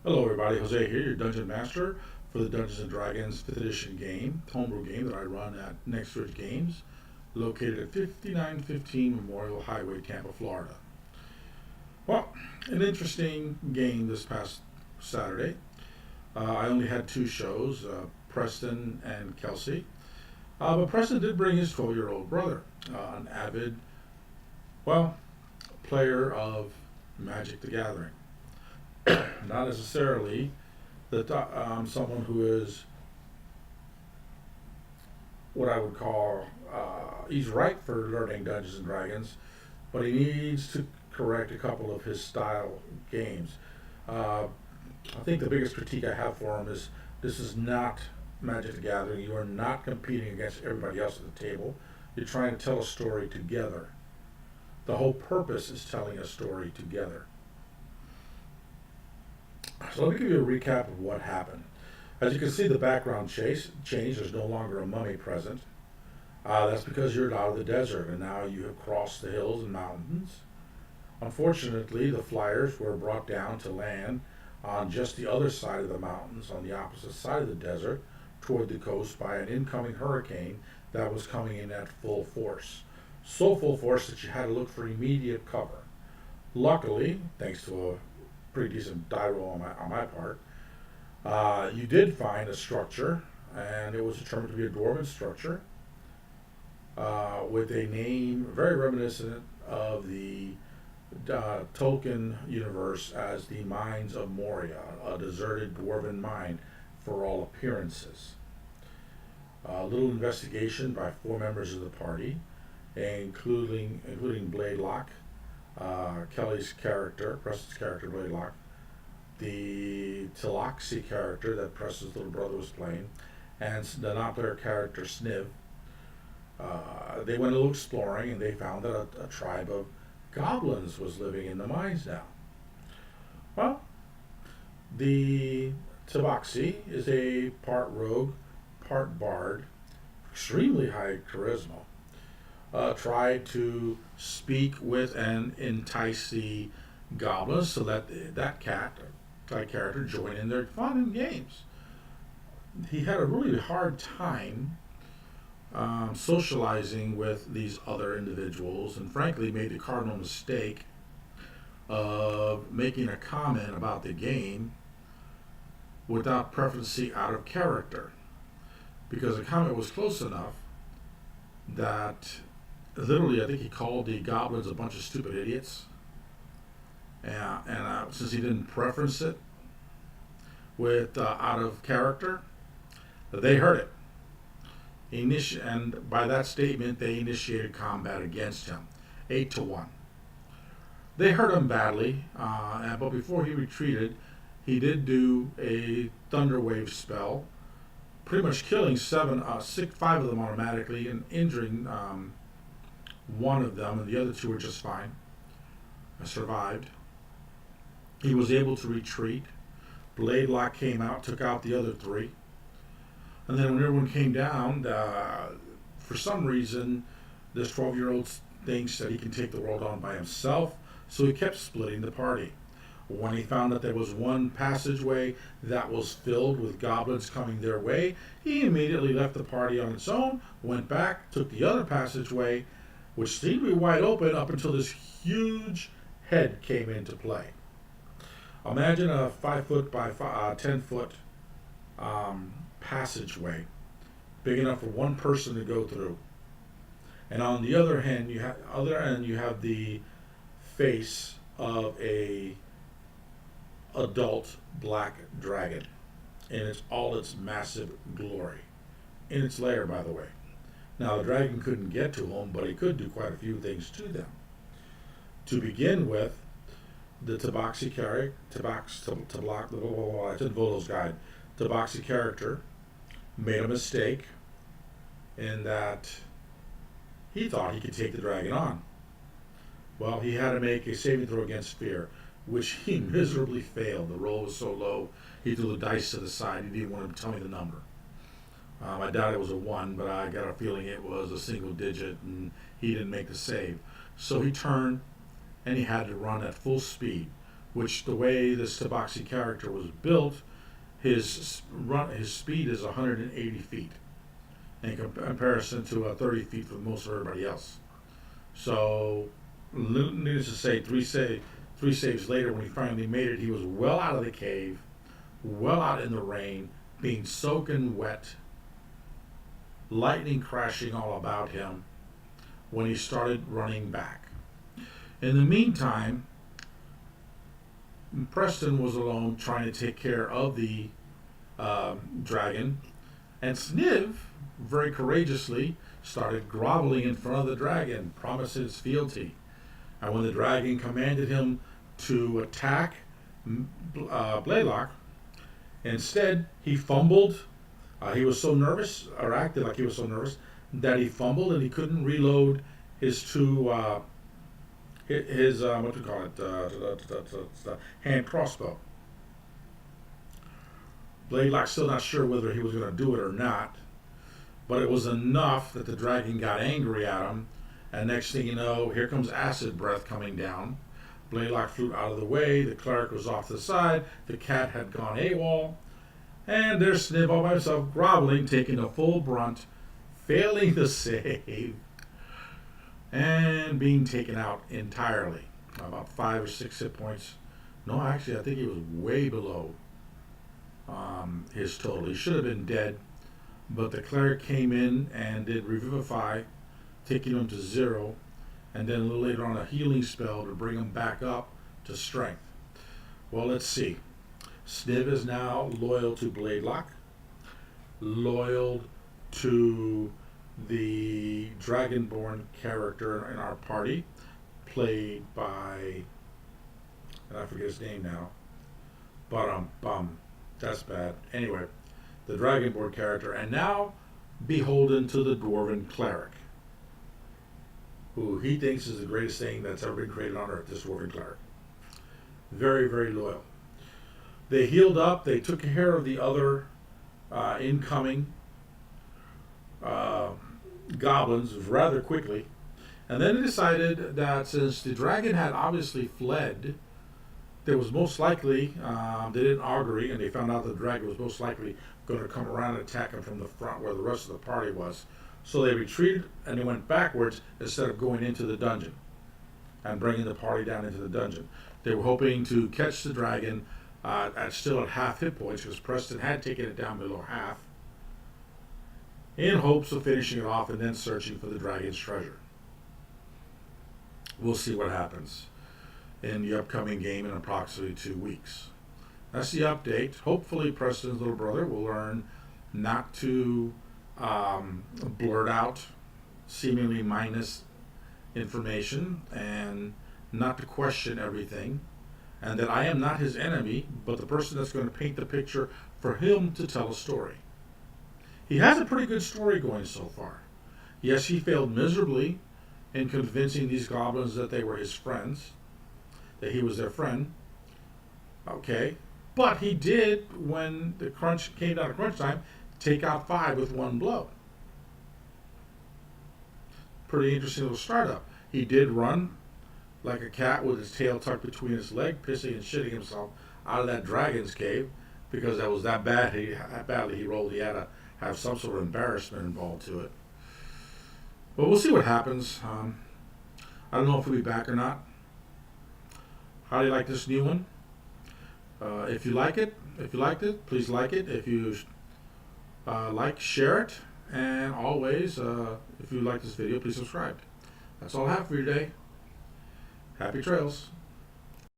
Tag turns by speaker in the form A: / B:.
A: Hello everybody, Jose here, your Dungeon Master for the Dungeons & Dragons 5th Edition game, homebrew game that I run at Next Ridge Games, located at 5915 Memorial Highway, Tampa, Florida. Well, an interesting game this past Saturday. I only had two shows, Preston and Kelsey. But Preston did bring his 12-year-old brother, an avid, well, player of Magic the Gathering. Not necessarily someone who is what I would call he's right for learning Dungeons and Dragons, but he needs to correct a couple of his style games. Uh, I think the biggest critique I have for him is this is not Magic the Gathering. You are not competing against everybody else at the table. You're trying to tell a story together. The whole purpose is telling a story together. So let me give you a recap of what happened. As you can see, the background changed. There's no longer a mummy present. That's because you're out of the desert and now you have crossed the hills and mountains. Unfortunately, the flyers were brought down to land on just the other side of the mountains, on the opposite side of the desert, toward the coast by an incoming hurricane that was coming in at full force. So full force that you had to look for immediate cover. Luckily, thanks to a pretty decent die roll on my part, you did find a structure, and it was determined to be a dwarven structure with a name very reminiscent of the Tolkien universe as the Mines of Moria, a deserted dwarven mine for all appearances. A little investigation by four members of the party, including Bladelock, Kelly's character, Preston's character, Bladelock, the Tiloxi character that Preston's little brother was playing, and the Doppler character Sniv. They went a little exploring and they found that a tribe of goblins was living in the mines now. Well, the Tabaxi is a part rogue, part bard, extremely high charisma. Tried to speak with and entice the goblins so that that character join in their fun and games. He had a really hard time socializing with these other individuals, and frankly made the cardinal mistake of making a comment about the game without preferencing out of character, because the comment was close enough that literally I think he called the goblins a bunch of stupid idiots, and since he didn't preference it with out of character, they heard it. And by that statement, they initiated combat against him, 8-1. They hurt him badly, but before he retreated, he did do a Thunderwave spell, pretty much killing five of them automatically and injuring one of them, and the other two were just fine. I survived. He was able to retreat. Bladelock came out, took out the other three. And then when everyone came down, for some reason, this 12-year-old thinks that he can take the world on by himself, so he kept splitting the party. When he found that there was one passageway that was filled with goblins coming their way, he immediately left the party on its own, went back, took the other passageway, which seemed to be wide open up until this huge head came into play. Imagine a 5 foot by 10 foot passageway, big enough for one person to go through. And on the other hand, you have the face of a adult black dragon in its massive glory, in its lair, by the way. Now the dragon couldn't get to them, but he could do quite a few things to them. To begin with, the Tabaxi character, I did Volo's guide. Tabaxi character made a mistake in that he thought he could take the dragon on. Well, he had to make a saving throw against fear, which he miserably failed. The roll was so low, he threw the dice to the side. He didn't want to tell me the number. I doubt it was a 1, but I got a feeling it was a single digit, and he didn't make the save. So he turned, and he had to run at full speed which the way this Tabaxi character was built, his speed is 180 feet in comparison to 30 feet for most of everybody else. So, needless to say, three saves later, when he finally made it, he was well out of the cave, well out in the rain, being soaking wet, lightning crashing all about him when he started running back. In the meantime, Preston was alone trying to take care of the dragon, and Sniv very courageously started groveling in front of the dragon, promising his fealty. And when the dragon commanded him to attack Blaylock, instead he fumbled. He was so nervous, or acted like he was so nervous, that he fumbled and he couldn't reload his two, what do you call it, hand crossbow. Blaylock's still not sure whether he was going to do it or not, but it was enough that the dragon got angry at him, and next thing you know, here comes acid breath coming down. Blaylock flew out of the way, the cleric was off to the side, the cat had gone AWOL, and there's Sniv all by himself, groveling, taking the full brunt, failing the save, and being taken out entirely. About 5 or 6 hit points. No, actually, I think he was way below his total. He should have been dead, but the cleric came in and did Revivify, taking him to 0, and then a little later on a healing spell to bring him back up to strength. Well, let's see. Sniv is now loyal to Blaylock, loyal to the Dragonborn character in our party, played by, and I forget his name now, but that's bad. Anyway, the Dragonborn character, and now beholden to the Dwarven cleric, who he thinks is the greatest thing that's ever been created on Earth, this Dwarven cleric. Very, very loyal. They healed up, they took care of the other incoming goblins rather quickly, and then they decided that since the dragon had obviously fled, there was most likely, they didn't augury, and they found out the dragon was most likely going to come around and attack them from the front where the rest of the party was. So they retreated and they went backwards instead of going into the dungeon and bringing the party down into the dungeon. They were hoping to catch the dragon still at half hit points, because Preston had taken it down below half, in hopes of finishing it off and then searching for the dragon's treasure. We'll see what happens in the upcoming game in approximately 2 weeks. That's the update. Hopefully Preston's little brother will learn not to blurt out seemingly mindless information, and not to question everything, and that I am not his enemy, but the person that's going to paint the picture for him to tell a story. He has a pretty good story going so far. Yes, he failed miserably in convincing these goblins that they were his friends, that he was their friend. Okay, but he did, when the crunch came down to crunch time, take out 5 with 1 blow. Pretty interesting little startup. He did run like a cat with his tail tucked between his legs, pissing and shitting himself out of that dragon's cave, because that was that bad. How badly he rolled. He had to have some sort of embarrassment involved to it. But we'll see what happens. I don't know if he'll be back or not. How do you like this new one? If you liked it, please like it. If you share it, and always, if you like this video, please subscribe. That's all I have for you today. Happy trails.